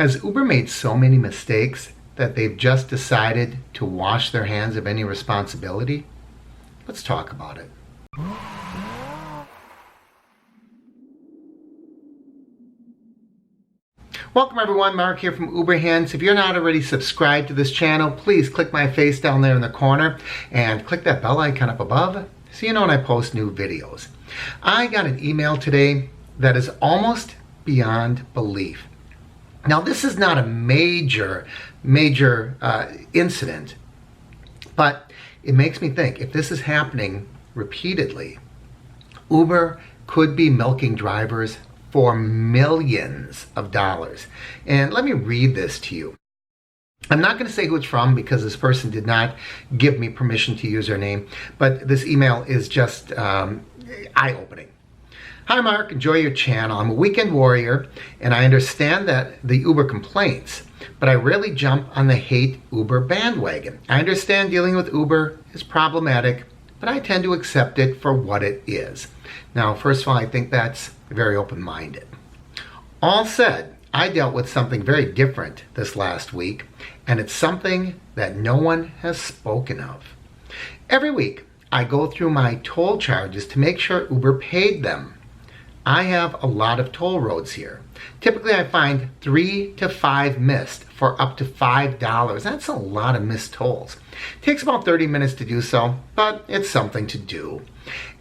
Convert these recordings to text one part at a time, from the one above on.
Has Uber made so many mistakes that they've just decided to wash their hands of any responsibility? Let's talk about it. Welcome everyone, Mark here from UberHints. If you're not already subscribed to this channel, please click my face down there in the corner and click that bell icon up above so you know when I post new videos. I got an email today that is almost beyond belief. Now this is not a major incident, but it makes me think if this is happening repeatedly, Uber could be milking drivers for millions of dollars. And let me read this to you. I'm not going to say who it's from because this person did not give me permission to use their name, but this email is just eye-opening. Hi Mark, enjoy your channel. I'm a weekend warrior and I understand that the Uber complaints, but I rarely jump on the hate Uber bandwagon. I understand dealing with Uber is problematic, but I tend to accept it for what it is. Now, first of all, I think that's very open-minded. All said, I dealt with something very different this last week, and it's something that no one has spoken of. Every week, I go through my toll charges to make sure Uber paid them. I have a lot of toll roads here. Typically, I find 3 to 5 missed for up to $5. That's a lot of missed tolls. It takes about 30 minutes to do so, but it's something to do.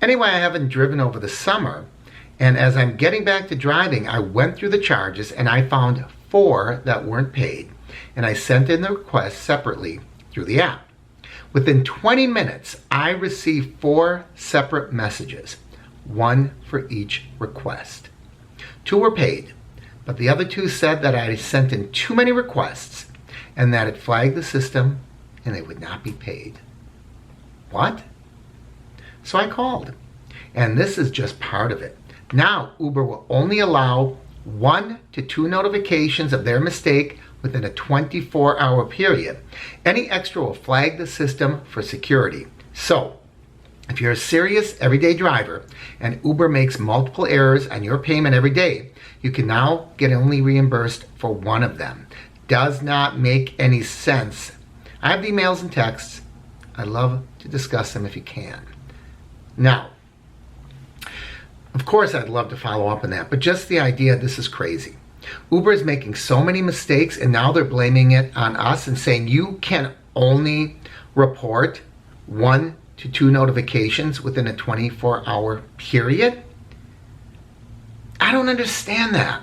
Anyway, I haven't driven over the summer, and as I'm getting back to driving, I went through the charges and I found 4 that weren't paid, and I sent in the request separately through the app. Within 20 minutes, I received 4 separate messages, 1 for each request. 2 were paid, but the other 2 said that I sent in too many requests and that it flagged the system and they would not be paid. What? So I called, and this is just part of it. Now Uber will only allow 1 to 2 notifications of their mistake within a 24-hour period. Any extra will flag the system for security. So if you're a serious everyday driver and Uber makes multiple errors on your payment every day, you can now get only reimbursed for 1 of them. Does not make any sense. I have the emails and texts. I'd love to discuss them if you can. Now, of course I'd love to follow up on that, but just the idea, this is crazy. Uber is making so many mistakes and now they're blaming it on us and saying you can only report 1 to 2 notifications within a 24-hour period? I don't understand that.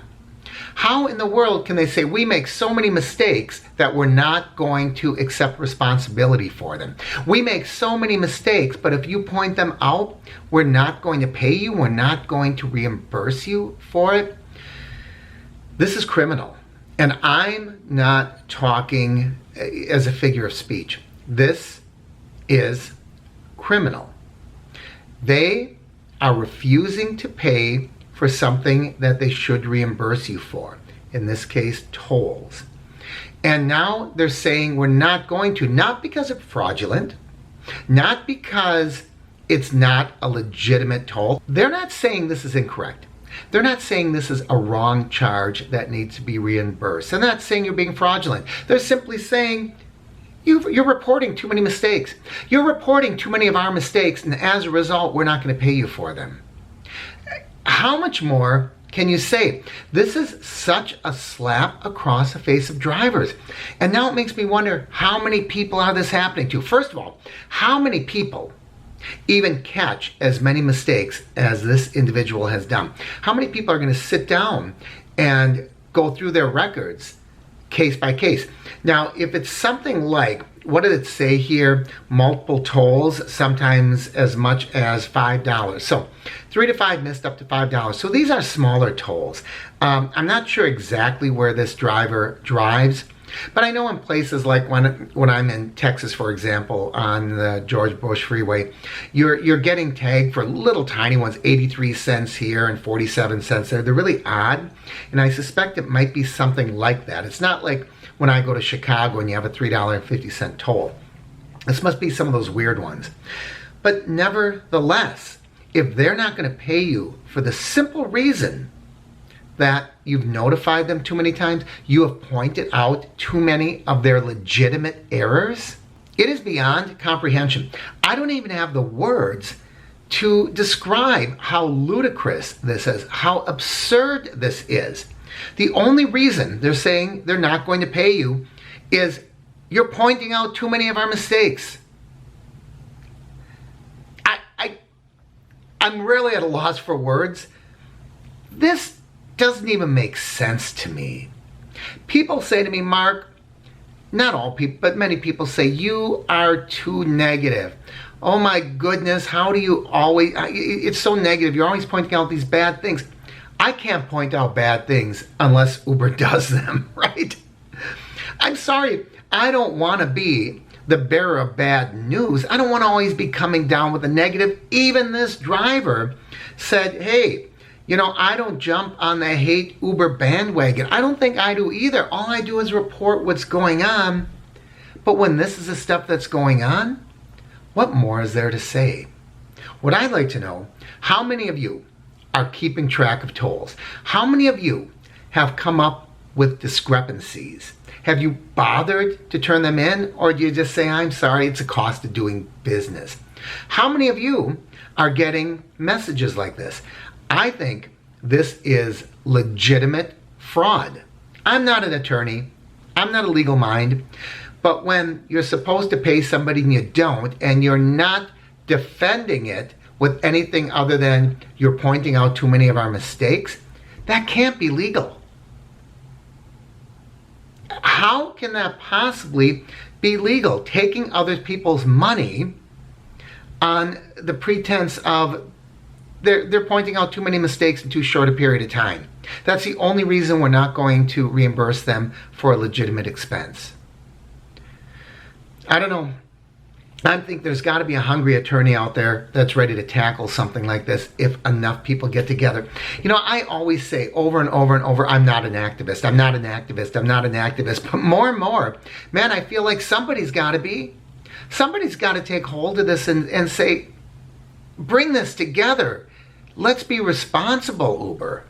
How in the world can they say we make so many mistakes that we're not going to accept responsibility for them? We make so many mistakes, but if you point them out, we're not going to pay you, we're not going to reimburse you for it. This is criminal. And I'm not talking as a figure of speech. This is criminal. They are refusing to pay for something that they should reimburse you for, in this case tolls. And now they're saying we're not going to, not because it's fraudulent, not because it's not a legitimate toll. They're not saying this is incorrect. They're not saying this is a wrong charge that needs to be reimbursed. They're not saying you're being fraudulent. They're simply saying you're reporting too many mistakes. You're reporting too many of our mistakes, and as a result, we're not going to pay you for them. How much more can you say? This is such a slap across the face of drivers. And now it makes me wonder, how many people are this happening to? First of all, how many people even catch as many mistakes as this individual has done? How many people are going to sit down and go through their records case by case? Now, if it's something like, what did it say here? Multiple tolls, sometimes as much as $5. So 3 to 5 missed up to $5. So these are smaller tolls. I'm not sure exactly where this driver drives, but I know in places like when I'm in Texas, for example, on the George Bush Freeway, you're getting tagged for little tiny ones, 83 cents here and 47 cents there. They're really odd, and I suspect it might be something like that. It's not like when I go to Chicago and you have a $3.50 toll. This must be some of those weird ones. But nevertheless, if they're not going to pay you for the simple reason that you've notified them too many times, you have pointed out too many of their legitimate errors. It is beyond comprehension. I don't even have the words to describe how ludicrous this is, how absurd this is. The only reason they're saying they're not going to pay you is you're pointing out too many of our mistakes. I'm really at a loss for words. This doesn't even make sense to me. People say to me, Mark, not all people, but many people say, you are too negative. Oh my goodness, how do you always, it's so negative. You're always pointing out these bad things. I can't point out bad things unless Uber does them, right? I'm sorry, I don't want to be the bearer of bad news. I don't want to always be coming down with the negative. Even this driver said, hey, I don't jump on the hate Uber bandwagon. I don't think I do either. All I do is report what's going on. But when this is the stuff that's going on, what more is there to say? What I'd like to know, how many of you are keeping track of tolls? How many of you have come up with discrepancies? Have you bothered to turn them in, or do you just say, I'm sorry, it's a cost of doing business? How many of you are getting messages like this? I think this is legitimate fraud. I'm not an attorney. I'm not a legal mind. But when you're supposed to pay somebody and you don't, and you're not defending it with anything other than you're pointing out too many of our mistakes, that can't be legal. How can that possibly be legal? Taking other people's money on the pretense of they're pointing out too many mistakes in too short a period of time. That's the only reason we're not going to reimburse them for a legitimate expense. I don't know. I think there's got to be a hungry attorney out there that's ready to tackle something like this if enough people get together. I always say over and over and over, I'm not an activist. I'm not an activist. I'm not an activist. But more and more, man, I feel like somebody's got to be. Somebody's got to take hold of this and say, bring this together. Let's be responsible, Uber.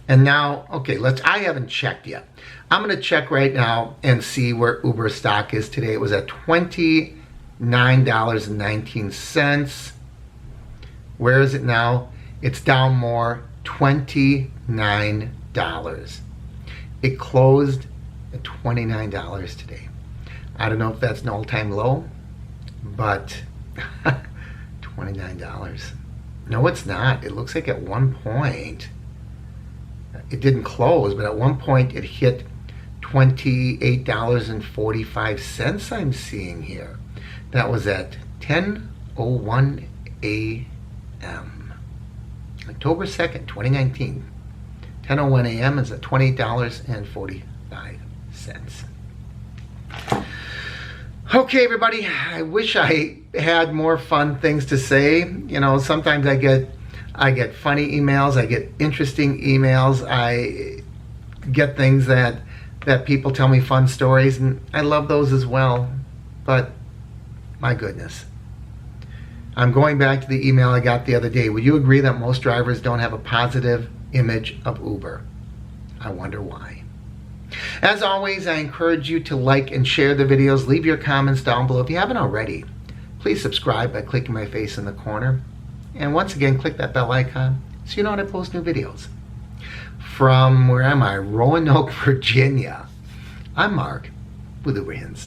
And now, okay, I haven't checked yet. I'm going to check right now and see where Uber stock is today. It was at $29.19. Where is it now? It's down more, $29. It closed at $29 today. I don't know if that's an all-time low, but $29. No, it's not. It looks like at one point, it didn't close, but at one point it hit $28.45 I'm seeing here. That was at 10:01 a.m. October 2nd, 2019. 10:01 a.m. is at $28.45. Okay, everybody, I wish I had more fun things to say. Sometimes I get funny emails, I get interesting emails, I get things that people tell me fun stories, and I love those as well. But my goodness. I'm going back to the email I got the other day. Would you agree that most drivers don't have a positive image of Uber? I wonder why. As always, I encourage you to like and share the videos. Leave your comments down below. If you haven't already, please subscribe by clicking my face in the corner. And once again, click that bell icon so you know when I post new videos. From, where am I? Roanoke, Virginia. I'm Mark with UberHints.